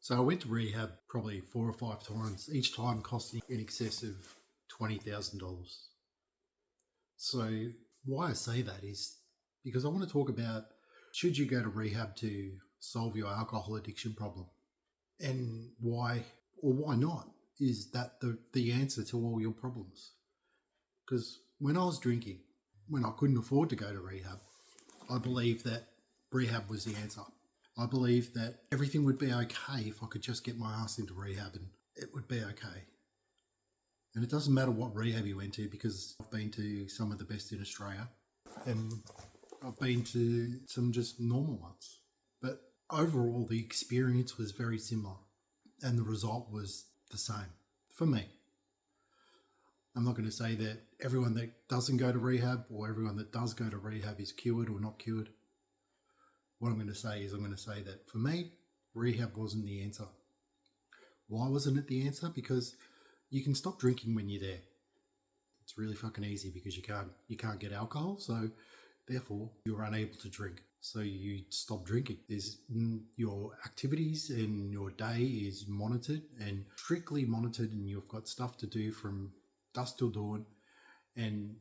So I went to rehab probably 4 or 5 times, each time costing in excess of $20,000. So why I say that is because I want to talk about, should you go to rehab to solve your alcohol addiction problem? And why or why not? Is that the answer to all your problems? Because when I was drinking, when I couldn't afford to go to rehab, I believed that rehab was the answer. I believed that everything would be okay if I could just get my ass into rehab and it would be okay. And it doesn't matter what rehab you went to, because I've been to some of the best in Australia and I've been to some just normal ones. But overall, the experience was very similar and the result was the same for me. I'm not going to say that everyone that doesn't go to rehab or everyone that does go to rehab is cured or not cured. What I'm going to say is that for me, rehab wasn't the answer. Why wasn't it the answer? Because you can stop drinking when you're there. It's really fucking easy because you can't get alcohol, so therefore you're unable to drink. So you stop drinking. Your activities and your day is monitored and strictly monitored, and you've got stuff to do from dusk till dawn, and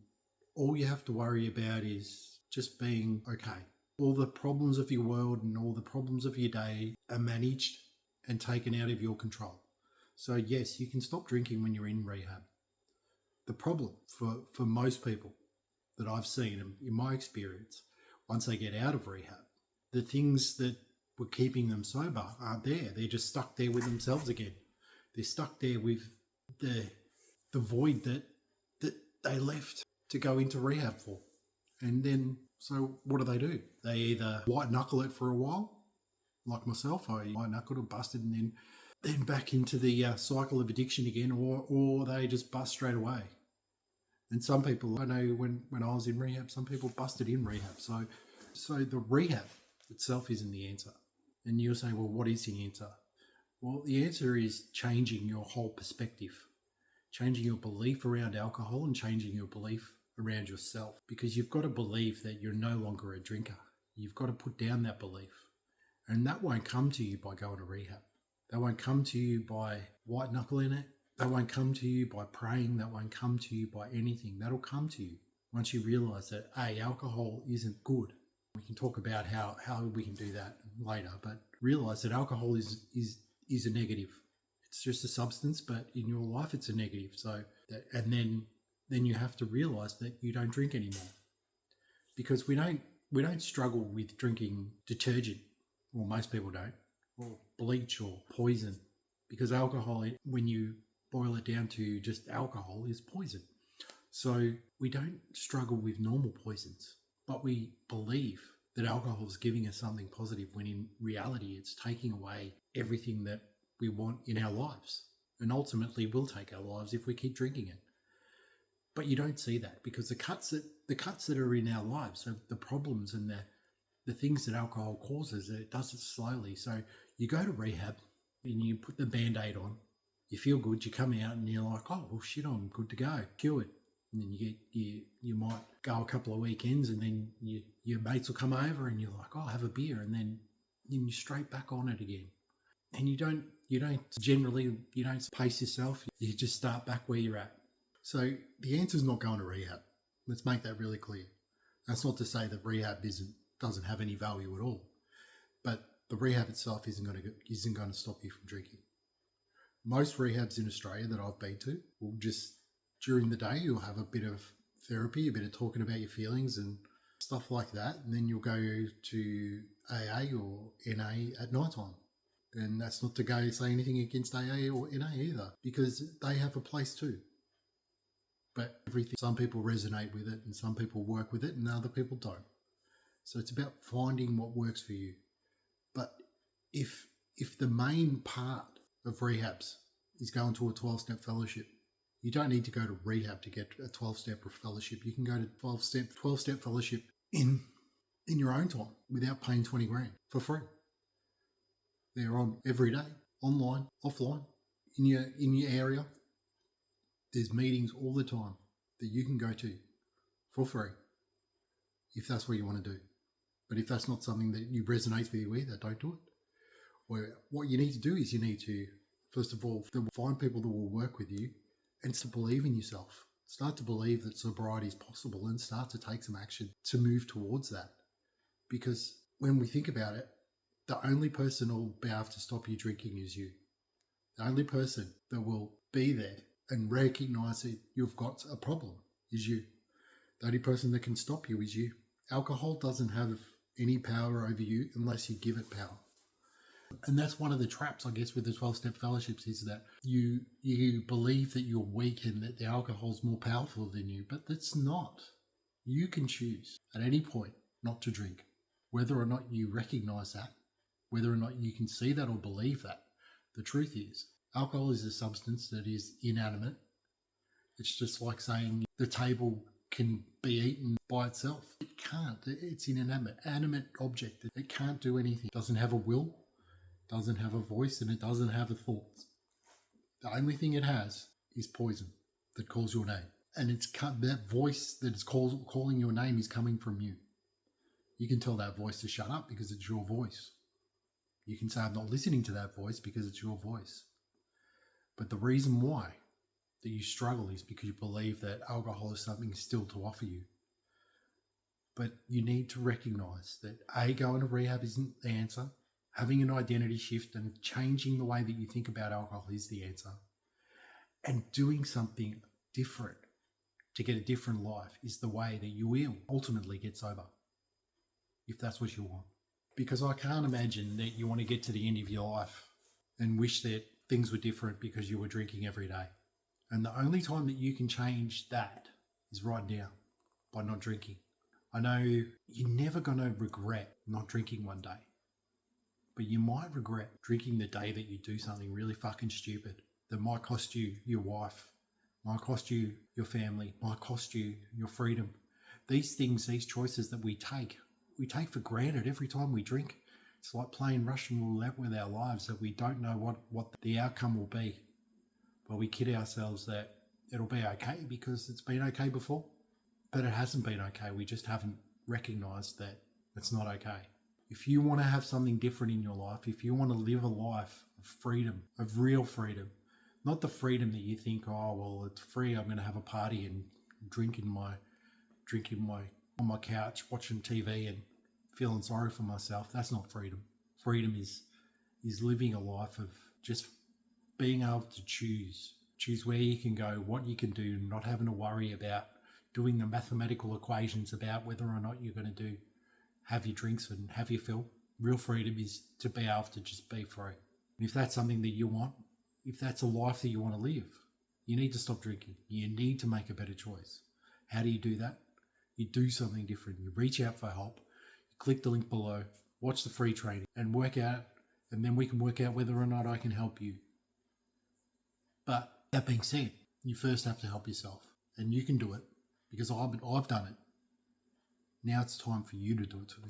all you have to worry about is just being okay. All the problems of your world and all the problems of your day are managed and taken out of your control. So yes, you can stop drinking when you're in rehab. The problem for most people that I've seen in my experience, once they get out of rehab, the things that were keeping them sober aren't there. They're just stuck there with themselves again. They're stuck there with the void that they left to go into rehab for. And then, so what do? They either white knuckle it for a while, like myself. I white knuckled or busted, and then back into the cycle of addiction again, or they just bust straight away. And some people, I know when I was in rehab, some people busted in rehab. So the rehab itself isn't the answer. And you'll say, well, what is the answer? Well, the answer is changing your whole perspective, changing your belief around alcohol and changing your belief around yourself, because you've got to believe that you're no longer a drinker. You've got to put down that belief, and that won't come to you by going to rehab. That won't come to you by white knuckling it. That won't come to you by praying. That won't come to you by anything. That'll come to you once you realize that alcohol isn't good. We can talk about how we can do that later, but realize that alcohol is a negative. It's just a substance, but in your life it's a negative. So and then you have to realize that you don't drink anymore, because we don't struggle with drinking detergent, or most people don't, or bleach or poison, because alcohol, when you boil it down to just alcohol, is poison. So we don't struggle with normal poisons, but we believe that alcohol is giving us something positive, when in reality it's taking away everything that we want in our lives, and ultimately will take our lives if we keep drinking it. But you don't see that, because the cuts that are in our lives, so the problems and the things that alcohol causes, it does it slowly. So you go to rehab and you put the Band-Aid on, you feel good, you come out and you're like, oh, well, shit, I'm good to go, cured. And then you might go a couple of weekends, and then your mates will come over and you're like, oh, have a beer, and then you're straight back on it again. And you don't pace yourself, you just start back where you're at. So the answer is not going to rehab. Let's make that really clear. That's not to say that rehab doesn't have any value at all, but the rehab itself isn't going to stop you from drinking. Most rehabs in Australia that I've been to will just, during the day, you'll have a bit of therapy, a bit of talking about your feelings and stuff like that, and then you'll go to AA or NA at night time. And that's not to go say anything against AA or NA either, because they have a place too. But some people resonate with it and some people work with it and other people don't. So it's about finding what works for you. But if the main part of rehabs is going to a 12-step fellowship, you don't need to go to rehab to get a 12-step fellowship. You can go to 12-step fellowship in your own time without paying 20 grand for free. They're on every day, online, offline, in your area. There's meetings all the time that you can go to for free if that's what you want to do. But if that's not something that you resonates with you either, don't do it. where what you need to do is you need to, first of all, find people that will work with you and to believe in yourself. Start to believe that sobriety is possible and start to take some action to move towards that. Because when we think about it, the only person who will be able to stop you drinking is you. The only person that will be there and recognize that you've got a problem is you. The only person that can stop you is you. Alcohol doesn't have any power over you unless you give it power. And that's one of the traps, I guess, with the 12-step fellowships is that you believe that you're weak and that the alcohol's more powerful than you, but that's not. You can choose at any point not to drink, whether or not you recognize that, whether or not you can see that or believe that. The truth is, alcohol is a substance that is inanimate. It's just like saying the table can be eaten by itself. It can't. It's an animate object. It can't do anything. It doesn't have a will, doesn't have a voice, and it doesn't have a thought. The only thing it has is poison that calls your name. And that voice that is calling your name is coming from you. You can tell that voice to shut up because it's your voice. You can say, I'm not listening to that voice because it's your voice. But the reason why that you struggle is because you believe that alcohol is something still to offer you. But you need to recognize that going to rehab isn't the answer. Having an identity shift and changing the way that you think about alcohol is the answer. And doing something different to get a different life is the way that you will ultimately get sober, if that's what you want. Because I can't imagine that you want to get to the end of your life and wish that things were different because you were drinking every day. And the only time that you can change that is right now, by not drinking. I know you're never going to regret not drinking one day, but you might regret drinking the day that you do something really fucking stupid that might cost you your wife, might cost you your family, might cost you your freedom. These things, these choices that we take for granted every time we drink. It's like playing Russian roulette with our lives, that we don't know what the outcome will be. But we kid ourselves that it'll be okay because it's been okay before. But it hasn't been okay. We just haven't recognized that it's not okay. If you want to have something different in your life, if you want to live a life of freedom, of real freedom, not the freedom that you think, oh, well, it's free, I'm going to have a party and drinking on my couch, watching TV and feeling sorry for myself. That's not freedom. Freedom is living a life of just being able to choose where you can go, what you can do, not having to worry about doing the mathematical equations about whether or not you're going to have your drinks and have your fill. Real freedom is to be able to just be free. And if that's something that you want, if that's a life that you want to live, you need to stop drinking. You need to make a better choice. How do you do that? You do something different. You reach out for help. You click the link below, watch the free training and work out, and then we can work out whether or not I can help you. But that being said, you first have to help yourself, and you can do it because I've done it. Now it's time for you to do it too.